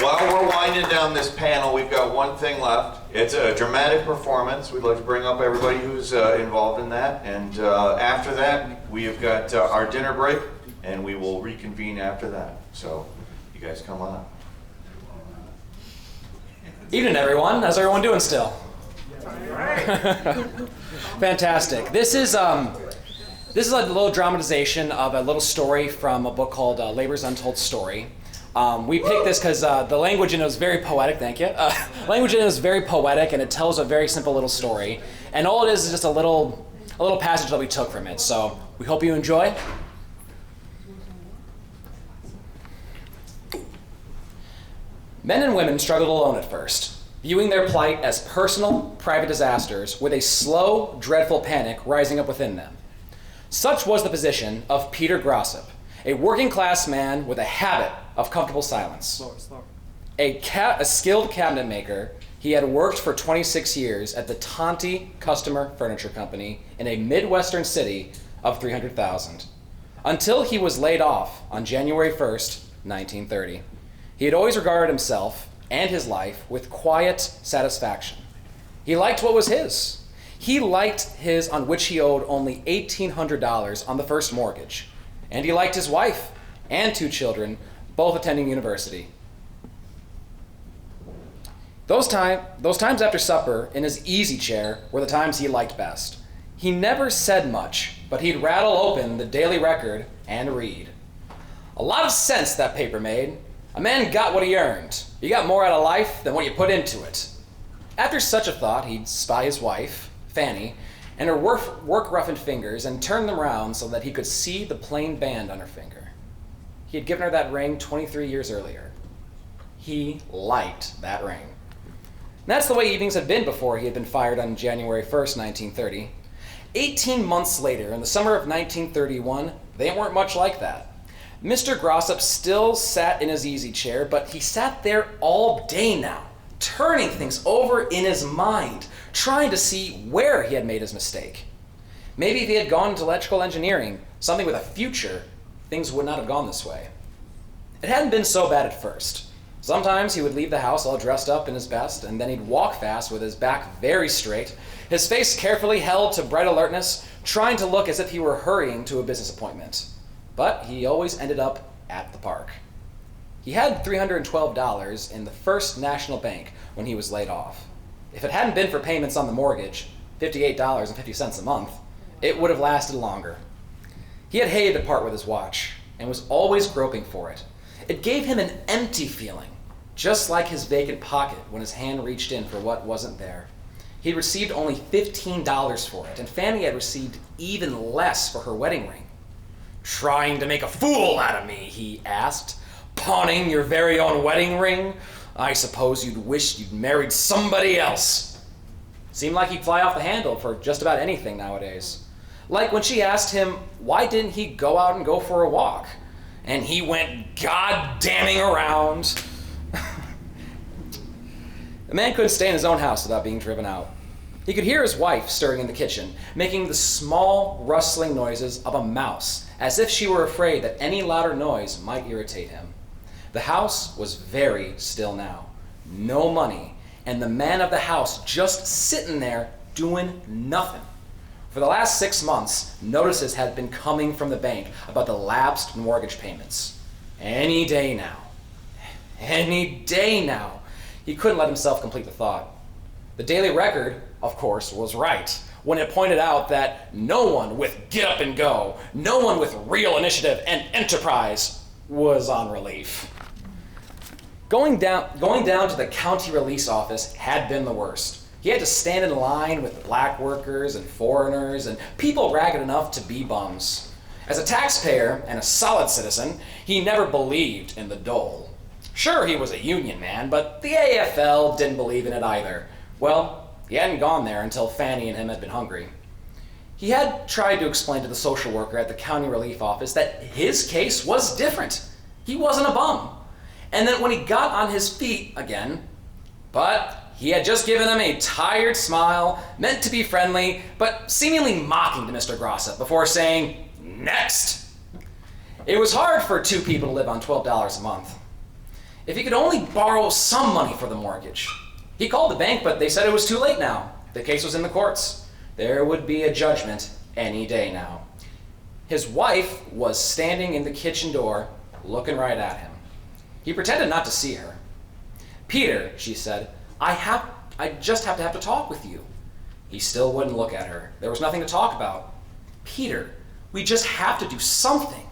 while we're winding down this panel, we've got one thing left. It's a dramatic performance. We'd like to bring up everybody who's involved in that. And after that, we have got our dinner break, and we will reconvene after that. So you guys come on up. Evening, everyone. How's everyone doing still? Fantastic. This is a little dramatization of a little story from a book called Labor's Untold Story. We picked this because the language in it is very poetic, thank you. Language in it is very poetic, and it tells a very simple little story. And all it is just a little passage that we took from it. So we hope you enjoy. Men and women struggled alone at first, viewing their plight as personal, private disasters with a slow, dreadful panic rising up within them. Such was the position of Peter Grossip, a working-class man with a habit of comfortable silence. A skilled cabinet maker, he had worked for 26 years at the Tonti Customer Furniture Company in a Midwestern city of 300,000, until he was laid off on January 1st, 1930. He had always regarded himself and his life with quiet satisfaction. He liked what was his. He liked his on which he owed only $1,800 on the first mortgage. And he liked his wife and 2 children, both attending university. Those times after supper in his easy chair were the times he liked best. He never said much, but he'd rattle open the Daily Record and read. A lot of sense that paper made. A man got what he earned. You got more out of life than what you put into it. After such a thought, he'd spy his wife, Fanny, and her work-roughened fingers and turn them round so that he could see the plain band on her finger. He had given her that ring 23 years earlier. He liked that ring. And that's the way evenings had been before he had been fired on January 1st, 1930. 18 months later, in the summer of 1931, they weren't much like that. Mr. Grossip still sat in his easy chair, but he sat there all day now, turning things over in his mind, trying to see where he had made his mistake. Maybe if he had gone into electrical engineering, something with a future, things would not have gone this way. It hadn't been so bad at first. Sometimes he would leave the house all dressed up in his best, and then he'd walk fast with his back very straight, his face carefully held to bright alertness, trying to look as if he were hurrying to a business appointment. But he always ended up at the park. He had $312 in the First National Bank when he was laid off. If it hadn't been for payments on the mortgage, $58.50 a month, it would have lasted longer. He had hated to part with his watch and was always groping for it. It gave him an empty feeling, just like his vacant pocket when his hand reached in for what wasn't there. He'd received only $15 for it, and Fanny had received even less for her wedding ring. "Trying to make a fool out of me?" he asked. "Pawning your very own wedding ring? I suppose you'd wish you'd married somebody else." Seemed like he'd fly off the handle for just about anything nowadays. Like when she asked him, why didn't he go out and go for a walk? And he went god-damning around. The man couldn't stay in his own house without being driven out. He could hear his wife stirring in the kitchen, making the small rustling noises of a mouse, as if she were afraid that any louder noise might irritate him. The house was very still now. No money, and the man of the house just sitting there doing nothing. For the last 6 months, notices had been coming from the bank about the lapsed mortgage payments. Any day now. Any day now. He couldn't let himself complete the thought. The Daily Record, of course, was right when it pointed out that no one with get up and go, no one with real initiative and enterprise was on relief. Going down to the county release office had been the worst. He had to stand in line with black workers and foreigners and people ragged enough to be bums. As a taxpayer and a solid citizen, he never believed in the dole. Sure, he was a union man, but the AFL didn't believe in it either. Well, he hadn't gone there until Fanny and him had been hungry. He had tried to explain to the social worker at the county relief office that his case was different. He wasn't a bum. And then when he got on his feet again, but he had just given him a tired smile, meant to be friendly, but seemingly mocking to Mr. Grossip before saying, "Next!" It was hard for 2 people to live on $12 a month. if he could only borrow some money for the mortgage. He called the bank, but they said it was too late now. The case was in the courts. There would be a judgment any day now. His wife was standing in the kitchen door, looking right at him. He pretended not to see her. "Peter," she said, I just have to talk with you." He still wouldn't look at her. There was nothing to talk about. "Peter, we just have to do something."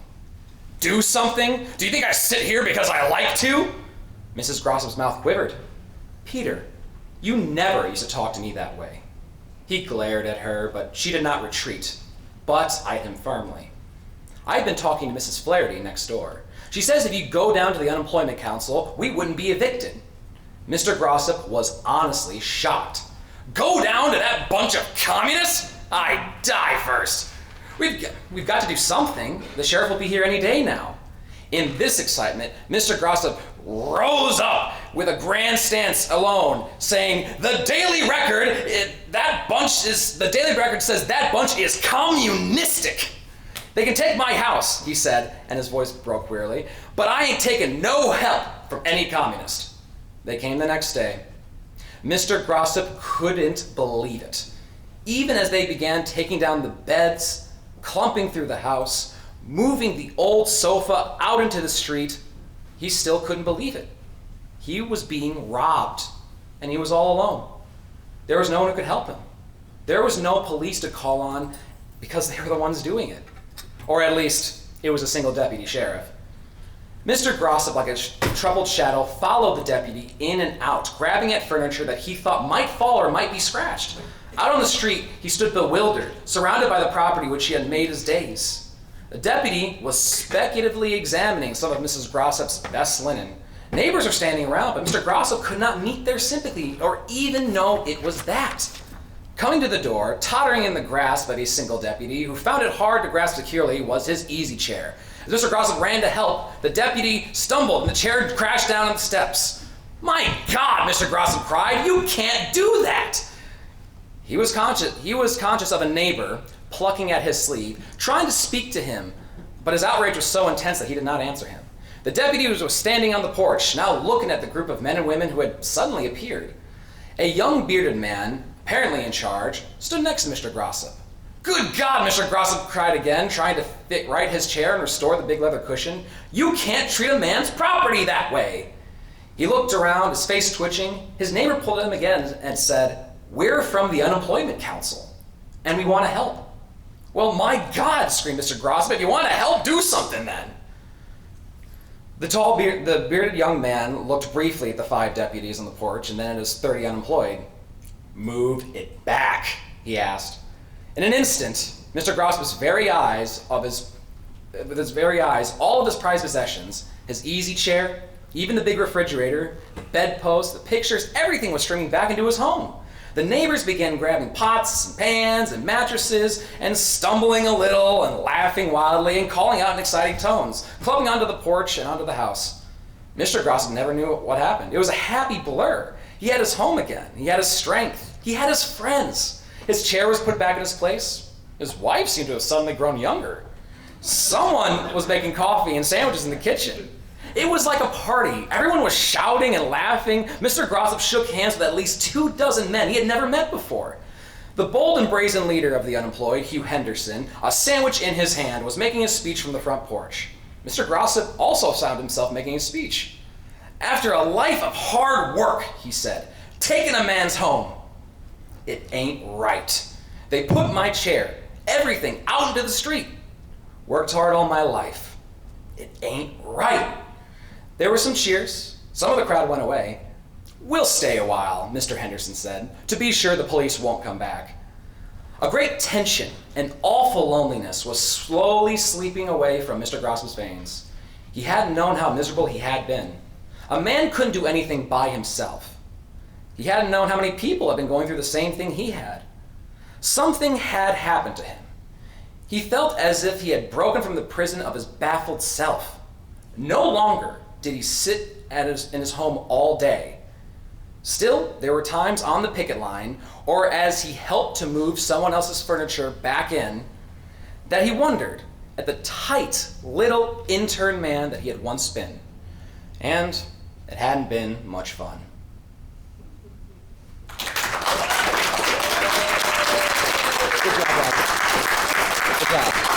"Do something? Do you think I sit here because I like to?" Mrs. Grossip's mouth quivered. "Peter, you never used to talk to me that way." He glared at her, but she did not retreat, but eyed him firmly. "I've been talking to Mrs. Flaherty next door. She says if you go down to the unemployment council, we wouldn't be evicted." Mr. Grossip was honestly shocked. "Go down to that bunch of communists? I'd die first. We've got to do something. The sheriff will be here any day now." In this excitement, Mr. Grossip rose up with a grand stance alone, saying, "The Daily Record, the Daily Record says that bunch is communistic. They can take my house," he said, and his voice broke wearily, "but I ain't taking no help from any communist." They came the next day. Mr. Grossip couldn't believe it. Even as they began taking down the beds, clumping through the house, moving the old sofa out into the street, he still couldn't believe it. He was being robbed, and he was all alone. There was no one who could help him. There was no police to call on because they were the ones doing it. Or at least, it was a single deputy sheriff. Mr. Grossip, like a troubled shadow, followed the deputy in and out, grabbing at furniture that he thought might fall or might be scratched. Out on the street, he stood bewildered, surrounded by the property which he had made his days. The deputy was speculatively examining some of Mrs. Grossip's best linen. Neighbors were standing around, but Mr. Grossip could not meet their sympathy or even know it was that. Coming to the door, tottering in the grasp of a single deputy who found it hard to grasp securely, was his easy chair. As Mr. Grossip ran to help, the deputy stumbled and the chair crashed down on the steps. "My God," Mr. Grossip cried, "you can't do that!" He was conscious of a neighbor plucking at his sleeve, trying to speak to him, but his outrage was so intense that he did not answer him. The deputy was standing on the porch, now looking at the group of men and women who had suddenly appeared. A young bearded man, apparently in charge, stood next to Mr. Grossip. "Good God," Mr. Grossip cried again, trying to fit right his chair and restore the big leather cushion. "You can't treat a man's property that way." He looked around, his face twitching. His neighbor pulled at him again and said, "We're from the unemployment council, and we want to help." "Well, my God," screamed Mr. Grossip, "if you want to help, do something then." The bearded young man looked briefly at the 5 deputies on the porch and then at his 30 unemployed. "Move it back," he asked. In an instant, Mr. Grossip's all of his prized possessions, his easy chair, even the big refrigerator, the bedpost, the pictures, everything was streaming back into his home. The neighbors began grabbing pots and pans and mattresses and stumbling a little and laughing wildly and calling out in exciting tones, clumping onto the porch and onto the house. Mr. Grossip never knew what happened. It was a happy blur. He had his home again. He had his strength. He had his friends. His chair was put back in its place. His wife seemed to have suddenly grown younger. Someone was making coffee and sandwiches in the kitchen. It was like a party. Everyone was shouting and laughing. Mr. Grossip shook hands with at least 24 men he had never met before. The bold and brazen leader of the unemployed, Hugh Henderson, a sandwich in his hand, was making a speech from the front porch. Mr. Grossip also found himself making a speech. "After a life of hard work," he said, "taking a man's home. It ain't right. They put my chair, everything, out into the street. Worked hard all my life. It ain't right." There were some cheers. Some of the crowd went away. "We'll stay a while," Mr. Henderson said, "to be sure the police won't come back." A great tension and awful loneliness was slowly sleeping away from Mr. Grossip's veins. He hadn't known how miserable he had been. A man couldn't do anything by himself. He hadn't known how many people had been going through the same thing he had. Something had happened to him. He felt as if he had broken from the prison of his baffled self. No longer did he sit in his home all day. Still, there were times on the picket line, or as he helped to move someone else's furniture back in, that he wondered at the tight little intern man that he had once been. And It hadn't been much fun. Good job, Roger. Good job.